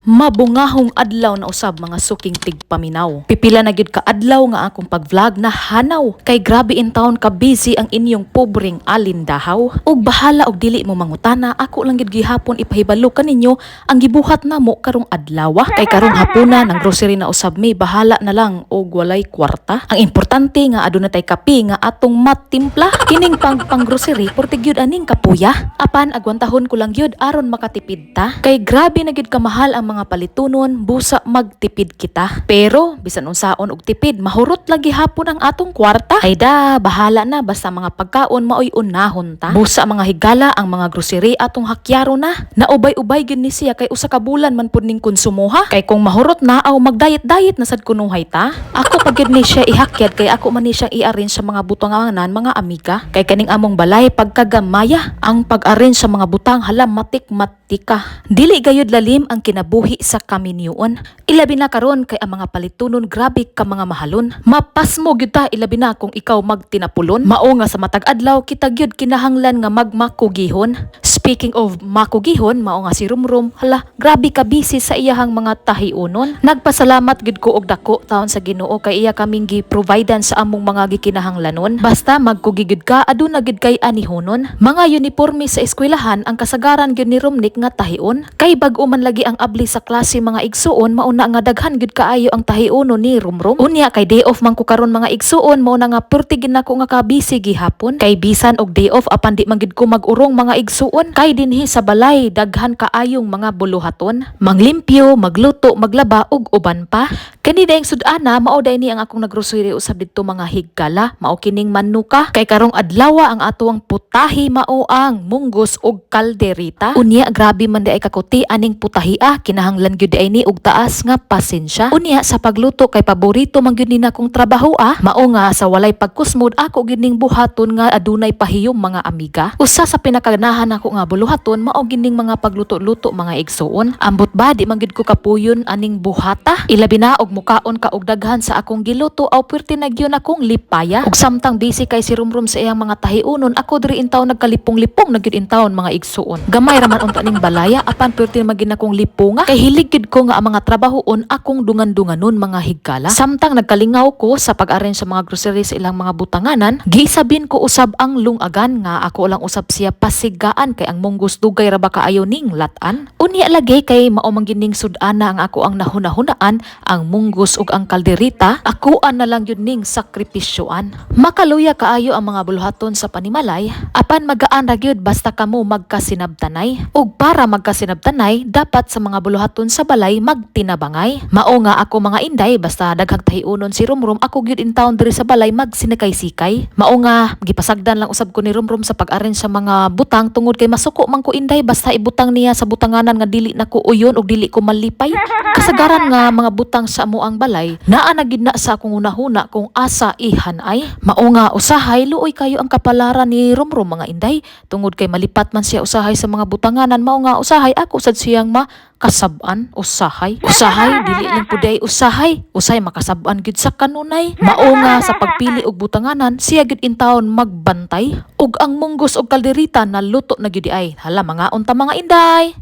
Mabungahong adlaw na usab mga suking tigpaminaw. Pipila na gyud ka adlaw nga akong pag-vlog na hanaw. Kay grabe in town ka busy ang inyong pobreng alindahaw. Ug bahala og dili mo mangutana, ako lang gyud gihapon ipahibalo kaninyo ang gibuhat namo karong adlaw. Kay karong hapuna ng grocery na usab mi, bahala na lang og walay kwarta. Ang importante nga aduna tay kape nga atong matimpla. Kining pang grocery porte gyud aning kapuya. Apan agwantahon ko lang gyud aron makatipid ta. Kay grabe na gyud kamahal ang mga palitunon, busa magtipid kita. Pero bisan unsaon og tipid, mahurot lagi hapon ang atong kwarta. Ay da, bahala na basta mga pagkaon maoy unahon ta. Busa mga higala ang mga grocery atong hakyaro na. Naubay-ubay gyud ni siya kay usa ka bulan man pud ning konsumoha. Kay kung mahurot na aw magdayet-dayet na sad kunuhay ta. Ako pag gyud ni siya ihakyat kay ako man ni siya i-arrange sa mga butanganan mga amiga. Kay kaning among balay pagkagamaya ang pag-arrange sa mga butang halam matik-matika. Dili gayud lalim ang kinabuhi sa kaminyoon. Ilabi na karon kay ang mga palitunon grabe ka mga mahalon. Mapasmo gyud ta ilabi na kung ikaw magtinapulon. Mao nga sa matag adlaw kita gyud kinahanglan nga magmakugihon. Speaking of makugihon, mao nga si Rumrum, hala, grabe ka busy sa iyahang mga tahiunon. Nagpasalamat gyud ko og dako taon sa Ginoo kay iya kaming gi-providean sa among mga gikinahanglanon. Basta magkugi gyud ka aduna gyud kay anihonon. Mga uniforme sa eskwelahan ang kasagaran gyud ni Rumnik nga tahion. Kay bag-o man lagi ang abli sa klase mga igsuon, mauna nga daghan gyud kaayo ang tahiunon ni Rumrum. Unya kay day off man ko karon mga igsuon, mauna nga perti gyud nako nga kabisi gihapon. Kay bisan og day off apan di man gyud ko mag-urong mga igsuon. Kay dinhi sa balay daghan kaayong mga buluhaton, manglimpyo, magluto, maglaba ug uban pa. Kani daing sud-ana mao day ni ang akong nagrocery usab didto mga higala, mao kining manuka. Kay karong adlaw ang atuang putahi mao ang munggos ug kalderita. Unya grabe man di ay kakuti aning putahia, kinahanglan gyud ay ni og taas nga pasensya. Unya sa pagluto kay paborito man gyud ni nakong trabaho mao nga sa walay pagkusmod ako gyud ning buhaton nga adunay pahiyom mga amiga. Usa sa pinakaganahan ako nga buluhaton mao gining mga pagluto-luto mga igsuon. Ambot ba di man gyud ko kapuyon aning buhata. Ilabi na og mukaon ka og daghan sa akong giluto aw perti na gyud akong lipaya. Ug samtang busy kay si Rumrum sa iyang mga tahiunon, ako diri intaw nagkalipong-lipong na gyud intawon mga igsuon. Gamay ra man unta ning balaya apan perti magin akong lipunga kay hilig gyud ko nga ang mga trabahoon akong dungan-dunganon mga higala. Samtang nagkalingaw ko sa pag-arrange sa mga grocery sa ilang mga butanganan, gisabin ko usab ang lungagan nga ako lang usab siya pasigaan kay ang munggos dugay ra ba kaayo ning latan. Unya lagi kay mao man gining sud-ana ang ako ang nahunahunaan, ang munggos ug ang kalderita, akuan na lang yun ning sakripisyoan. Makaluya kaayo ang mga buluhaton sa panimalay, apan magaan ra gyud basta kamo magkasinabtanay. Ug para magkasinabtanay, dapat sa mga buluhaton sa balay magtinabangay. Mao nga ako mga inday, basta daghang tahiunon si Rumrum, ako gyud in town diri sa balay magsinakay-sikay. Mao nga gipasagdan lang usab ko ni Rumrum sa pag-arrange sa mga butang tungod kay masuko man ko inday basta ibutang niya sa butanganan nga dili nako uyon ug dili ko malipay. Kasagaran nga mga butang sa amuang balay naa na gid na sa akong hunahuna kung asa ihanay. Mao nga usahay luoy kayo ang kapalaran ni Rumrum mga inday tungod kay malipat man siya usahay sa mga butanganan. Mao nga usahay ako sad siyang makasab-an usahay dili lang puday usahay makasab-an gid sa kanunay. Mao nga sa pagpili og butanganan siya gid in town magbantay ug ang munggos og kalderita naluto na gid ay hala mga unta mga inday.